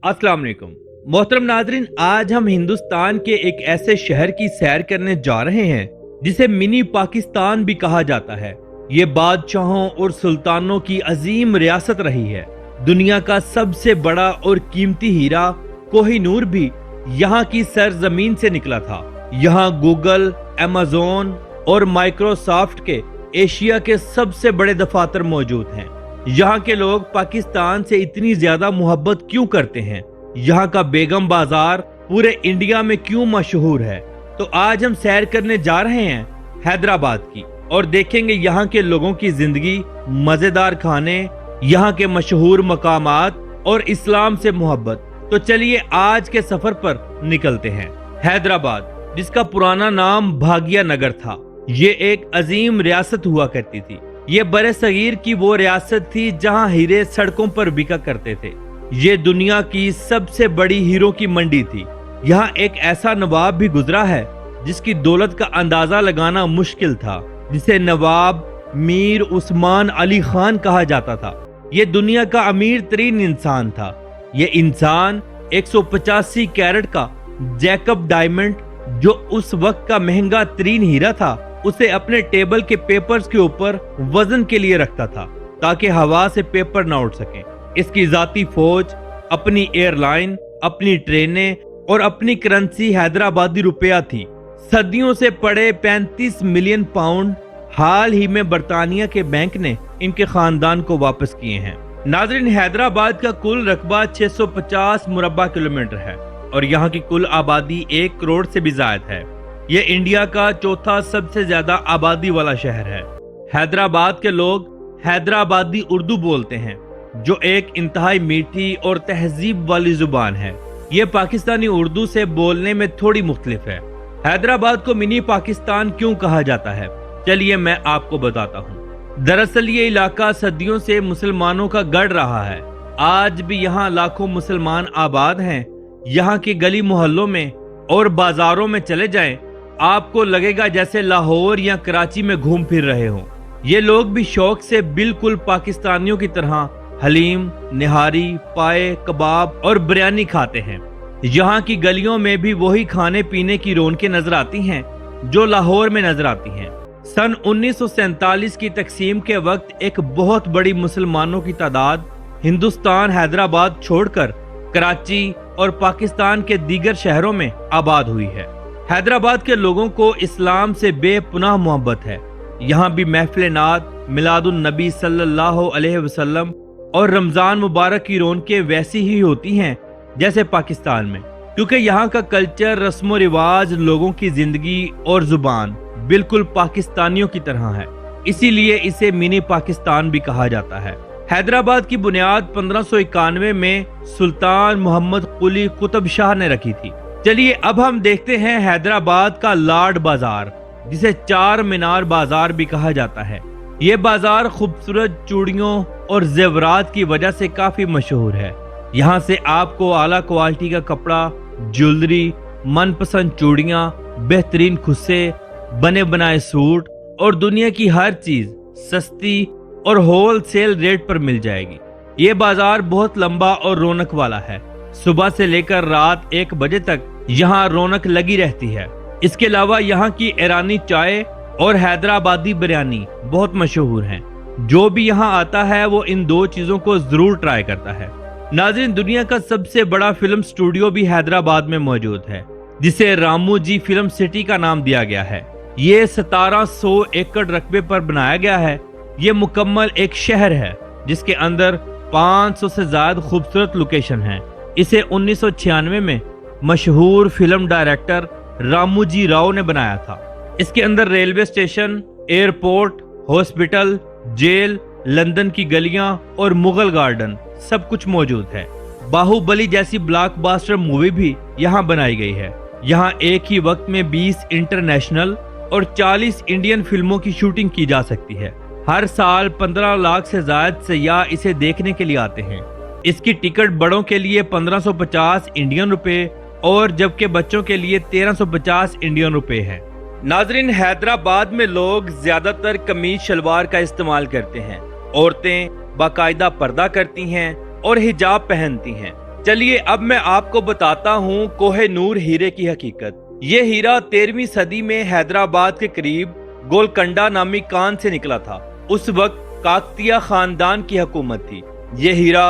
अस्सलाम वालेकुम मोहतरम नाजरीन, आज हम हिंदुस्तान के एक ऐसे शहर की सैर करने जा रहे हैं जिसे मिनी पाकिस्तान भी कहा जाता है। ये बादशाहों और सुल्तानों की अजीम रियासत रही है। दुनिया का सबसे बड़ा और कीमती हीरा कोहिनूर भी यहाँ की सरजमीन से निकला था। यहाँ गूगल, अमेज़न और माइक्रोसॉफ्ट के एशिया के सबसे बड़े दफातर मौजूद हैं। यहाँ के लोग पाकिस्तान से इतनी ज्यादा मोहब्बत क्यों करते हैं? यहाँ का बेगम बाजार पूरे इंडिया में क्यों मशहूर है? तो आज हम सैर करने जा रहे हैं हैदराबाद की और देखेंगे यहाँ के लोगों की जिंदगी, मजेदार खाने, यहाँ के मशहूर मकामात और इस्लाम से मोहब्बत। तो चलिए आज के सफर पर निकलते हैं। हैदराबाद, जिसका पुराना नाम भाग्य नगर था, ये एक अजीम रियासत हुआ करती थी। ये बड़े सगीर की वो रियासत थी जहां हीरे सड़कों पर बिका करते थे। ये दुनिया की सबसे बड़ी हीरो की मंडी थी। यहाँ एक ऐसा नवाब भी गुजरा है जिसकी दौलत का अंदाजा लगाना मुश्किल था, जिसे नवाब मीर उस्मान अली खान कहा जाता था। ये दुनिया का अमीर तरीन इंसान था। ये इंसान 185 कैरेट का जैकब डायमंड, जो उस वक्त का महंगा तरीन हीरा था, उसे अपने टेबल के पेपर्स के ऊपर वजन के लिए रखता था ताकि हवा से पेपर ना उड़ सके। इसकी जाती फौज, अपनी एयरलाइन, अपनी ट्रेनें और अपनी करेंसी हैदराबादी रुपया थी। सदियों से पड़े 35 मिलियन पाउंड हाल ही में बर्तानिया के बैंक ने इनके खानदान को वापस किए हैं। नाजरीन, हैदराबाद का कुल रकबा 650 मुरब्बा किलोमीटर है और यहाँ की कुल आबादी 1 करोड़ से भी ज्यादा है। ये इंडिया का चौथा सबसे ज्यादा आबादी वाला शहर है। हैदराबाद के लोग हैदराबादी उर्दू बोलते हैं, जो एक इंतहाई मीठी और तहजीब वाली जुबान है। ये पाकिस्तानी उर्दू से बोलने में थोड़ी मुख्तलिफ है। हैदराबाद को मिनी पाकिस्तान क्यों कहा जाता है, चलिए मैं आपको बताता हूँ। दरअसल ये इलाका सदियों से मुसलमानों का गढ़ रहा है। आज भी यहाँ लाखों मुसलमान आबाद हैं। यहाँ की गली मोहल्लों में और बाजारों में चले जाएं, आपको लगेगा जैसे लाहौर या कराची में घूम फिर रहे हों। ये लोग भी शौक से बिल्कुल पाकिस्तानियों की तरह हलीम, निहारी, पाए, कबाब और बिरयानी खाते हैं। यहाँ की गलियों में भी वही खाने पीने की रौनकें नजर आती हैं जो लाहौर में नजर आती हैं। सन 1947 की तकसीम के वक्त एक बहुत बड़ी मुसलमानों की तादाद हिंदुस्तान हैदराबाद छोड़कर कराची और पाकिस्तान के दीगर शहरों में आबाद हुई है। हैदराबाद के लोगों को इस्लाम से बेपनाह मोहब्बत है। यहाँ भी महफिल नात, मिलादुन नबी सल्लल्लाहु अलैहि वसल्लम और रमजान मुबारक की रौनकें वैसी ही होती हैं जैसे पाकिस्तान में, क्योंकि यहाँ का कल्चर, रस्म रिवाज, लोगों की जिंदगी और जुबान बिल्कुल पाकिस्तानियों की तरह है। इसीलिए इसे मिनी पाकिस्तान भी कहा जाता है। हैदराबाद की बुनियाद 1591 में सुल्तान मोहम्मद कुली कुतुब शाह ने रखी थी। चलिए अब हम देखते हैं हैदराबाद का लाड बाजार, जिसे 4 मीनार बाजार भी कहा जाता है। ये बाजार खूबसूरत चूड़ियों और जेवरात की वजह से काफी मशहूर है। यहाँ से आपको आला क्वालिटी का कपड़ा, ज्वेलरी, मनपसंद चूड़ियाँ, बेहतरीन खुस्से, बने बनाए सूट और दुनिया की हर चीज सस्ती और होल सेल रेट पर मिल जाएगी। ये बाजार बहुत लंबा और रौनक वाला है। सुबह से लेकर रात 1 बजे तक यहाँ रौनक लगी रहती है। इसके अलावा यहाँ की ईरानी चाय और हैदराबादी बिरयानी बहुत मशहूर हैं। जो भी यहाँ आता है वो इन 2 चीजों को जरूर ट्राई करता है। नाज़रीन, दुनिया का सबसे बड़ा फिल्म स्टूडियो भी हैदराबाद में मौजूद है, जिसे रामोजी फिल्म सिटी का नाम दिया गया है। ये 1700 एकड़ रकबे पर बनाया गया है। ये मुकम्मल एक शहर है जिसके अंदर 500 से ज्यादा खूबसूरत लोकेशन हैं। इसे 1996 में मशहूर फिल्म डायरेक्टर रामोजी राव ने बनाया था। इसके अंदर railway station, airport, hospital, jail, London की गलियां और मुगल गार्डन सब कुछ मौजूद है। बाहुबली जैसी ब्लॉकबस्टर मूवी भी यहाँ बनाई गई है। यहाँ एक ही वक्त में 20 इंटरनेशनल और 40 इंडियन फिल्मों की शूटिंग की जा सकती है। हर साल 15 लाख से ज्यादा सयाह इसे देखने के लिए आते हैं। इसकी टिकट बड़ों के लिए 1550 इंडियन रुपए और जबकि बच्चों के लिए 1350 इंडियन रुपए है। नाजरीन, हैदराबाद में लोग ज्यादातर कमीज शलवार का इस्तेमाल करते हैं। औरतें बाकायदा पर्दा करती हैं और हिजाब पहनती हैं। चलिए अब मैं आपको बताता हूँ कोहे नूर हीरे की हकीकत। ये हीरा 13वीं सदी में हैदराबाद के करीब गोलकंडा नामी कान से निकला था। उस वक्त काकतिया खानदान की हुकूमत थी। ये हीरा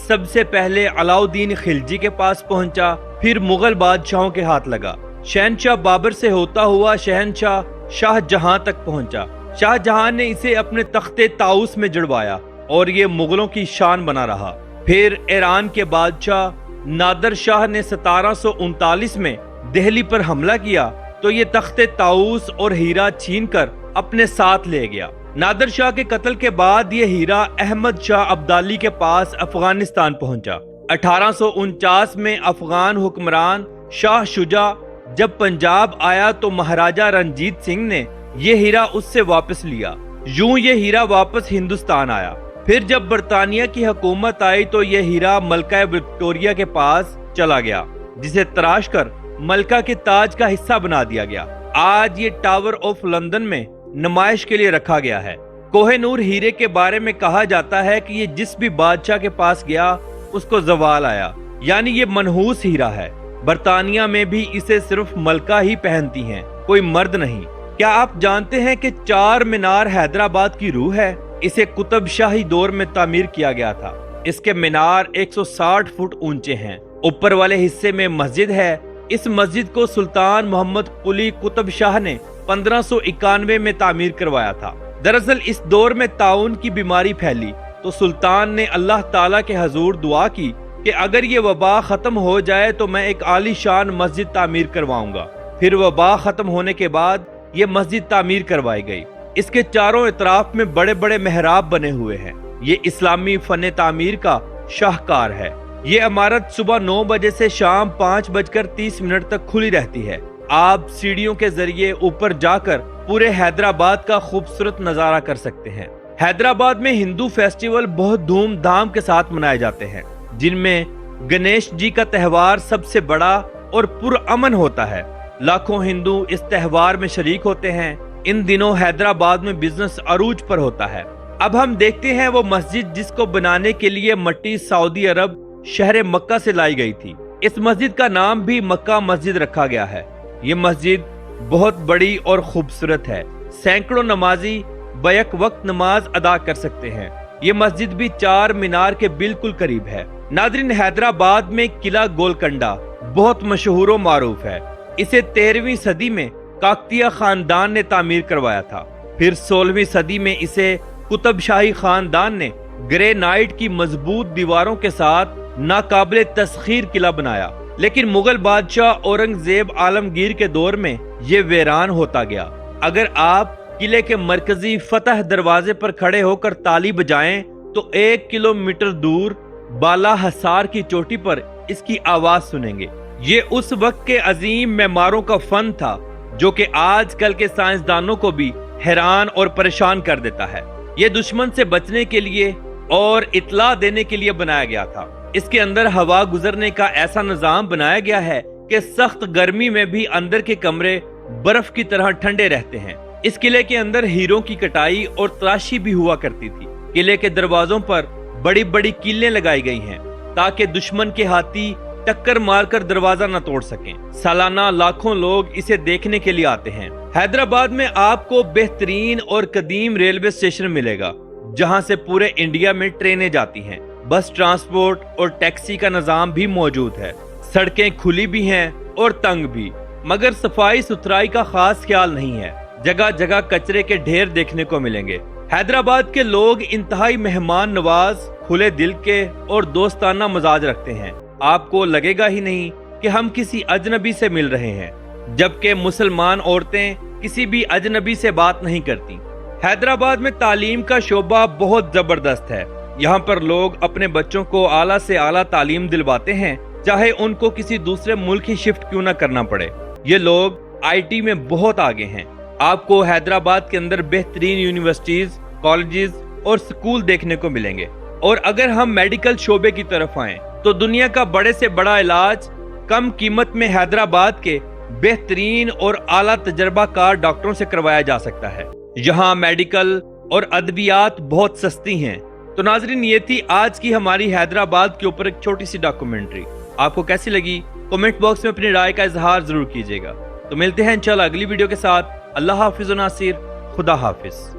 सबसे पहले अलाउद्दीन खिलजी के पास पहुंचा, फिर मुगल बादशाहों के हाथ लगा। शहनशाह बाबर से होता हुआ शहनशाह शाहजहां तक पहुंचा। शाहजहां ने इसे अपने तख्ते ताउस में जुड़वाया और ये मुगलों की शान बना रहा। फिर ईरान के बादशाह नादर शाह ने 1739 में दिल्ली पर हमला किया तो ये तख्ते ताउस और हीरा छीनकर अपने साथ ले गया। नादर शाह के कत्ल के बाद ये हीरा अहमद शाह अब्दाली के पास अफगानिस्तान पहुंचा। 1849 में अफगान हुक्मरान शाह शुजा जब पंजाब आया तो महाराजा रंजीत सिंह ने ये हीरा उससे वापस लिया। यूं ये हीरा वापस हिंदुस्तान आया। फिर जब बरतानिया की हुकूमत आई तो ये हीरा मलका विक्टोरिया के पास चला गया, जिसे तराश कर मलका के ताज का हिस्सा बना दिया गया। आज ये टावर ऑफ लंदन में नुमाइश के लिए रखा गया है। कोहे नूर हीरे के बारे में कहा जाता है कि ये जिस भी बादशाह के पास गया उसको जवाल आया, यानी ये मनहूस हीरा है। बरतानिया में भी इसे सिर्फ मलका ही पहनती हैं, कोई मर्द नहीं। क्या आप जानते हैं कि 4 मीनार हैदराबाद की रूह है? इसे कुतुब शाही दौर में तामीर किया गया था। इसके मीनार 160 फुट ऊंचे हैं। ऊपर वाले हिस्से में मस्जिद है। इस मस्जिद को सुल्तान मोहम्मद कुली कुतुब शाह ने 1591 में तामीर करवाया था। दरअसल इस दौर में ताउन की बीमारी फैली तो सुल्तान ने अल्लाह ताला के हजूर दुआ की कि अगर ये वबा खत्म हो जाए तो मैं एक आलीशान मस्जिद तामीर करवाऊंगा। फिर वबा खत्म होने के बाद ये मस्जिद तामीर करवाई गई। इसके चारों इतराफ में बड़े बड़े मेहराब बने हुए हैं। ये इस्लामी फन तामीर का शाहकार है। ये इमारत सुबह 9 बजे से शाम 5:30 तक खुली रहती है। आप सीढ़ियों के जरिए ऊपर जाकर पूरे हैदराबाद का खूबसूरत नजारा कर सकते हैं। हैदराबाद में हिंदू फेस्टिवल बहुत धूमधाम के साथ मनाए जाते हैं, जिनमें गणेश जी का त्योहार सबसे बड़ा और पुरअमन होता है। लाखों हिंदू इस त्योहार में शरीक होते हैं। इन दिनों हैदराबाद में बिजनेस अरूज पर होता है। अब हम देखते हैं वो मस्जिद जिसको बनाने के लिए मट्टी सऊदी अरब शहर मक्का से लाई गई थी। इस मस्जिद का नाम भी मक्का मस्जिद रखा गया है। ये मस्जिद बहुत बड़ी और खूबसूरत है। सैकड़ों नमाजी बैक वक्त नमाज अदा कर सकते हैं। ये मस्जिद भी 4 मीनार के बिल्कुल करीब है। नादरीन, हैदराबाद में किला गोलकंडा बहुत मशहूर और मारूफ है। इसे 13वीं सदी में काकतिया खानदान ने तामीर करवाया था। फिर 16वीं सदी में इसे कुतुब शाही खानदान ने ग्रेनाइट की मजबूत दीवारों के साथ नाकाबिले तस्खीर किला बनाया। लेकिन मुगल बादशाह औरंगजेब आलमगीर के दौर में ये वीरान होता गया। अगर आप किले के मरकजी फतह दरवाजे पर खड़े होकर ताली बजाएं तो 1 किलोमीटर दूर बाला हसार की चोटी पर इसकी आवाज सुनेंगे। ये उस वक्त के अजीम मेमारों का फन था जो कि आजकल के साइंसदानों को भी हैरान और परेशान कर देता है। ये दुश्मन से बचने के लिए और इतला देने के लिए बनाया गया था। इसके अंदर हवा गुजरने का ऐसा निजाम बनाया गया है कि सख्त गर्मी में भी अंदर के कमरे बर्फ की तरह ठंडे रहते हैं। इस किले के अंदर हीरों की कटाई और तराशी भी हुआ करती थी। किले के दरवाजों पर बड़ी बड़ी कीलें लगाई गई हैं ताकि दुश्मन के हाथी टक्कर मारकर दरवाजा न तोड़ सकें। सालाना लाखों लोग इसे देखने के लिए आते हैं। हैदराबाद में आपको बेहतरीन और कदीम रेलवे स्टेशन मिलेगा जहां से पूरे इंडिया में ट्रेनें जाती हैं। बस ट्रांसपोर्ट और टैक्सी का निजाम भी मौजूद है। सड़कें खुली भी हैं और तंग भी, मगर सफाई सुथराई का खास ख्याल नहीं है। जगह जगह कचरे के ढेर देखने को मिलेंगे। हैदराबाद के लोग इंतहाई मेहमान नवाज, खुले दिल के और दोस्ताना मिजाज रखते हैं। आपको लगेगा ही नहीं कि हम किसी अजनबी से मिल रहे हैं, जबकि मुसलमान औरतें किसी भी अजनबी से बात नहीं करती। हैदराबाद में तालीम का शोबा बहुत जबरदस्त है। यहाँ पर लोग अपने बच्चों को आला से आला तालीम दिलवाते हैं, चाहे उनको किसी दूसरे मुल्क ही शिफ्ट क्यों न करना पड़े। ये लोग आईटी में बहुत आगे हैं। आपको हैदराबाद के अंदर बेहतरीन यूनिवर्सिटीज, कॉलेजेस और स्कूल देखने को मिलेंगे। और अगर हम मेडिकल शोबे की तरफ आएं तो दुनिया का बड़े से बड़ा इलाज कम कीमत में हैदराबाद के बेहतरीन और आला तजर्बाकार डॉक्टरों से करवाया जा सकता है। यहाँ मेडिकल और अद्वियात बहुत सस्ती हैं। تو ناظرین یہ تھی آج کی ہماری حیدرآباد کے اوپر ایک چھوٹی سی ڈاکومنٹری. آپ کو کیسی لگی کمنٹ باکس میں اپنی رائے کا اظہار ضرور کیجیے گا. تو ملتے ہیں انشاءاللہ اگلی ویڈیو کے ساتھ. اللہ حافظ و ناصر. خدا حافظ.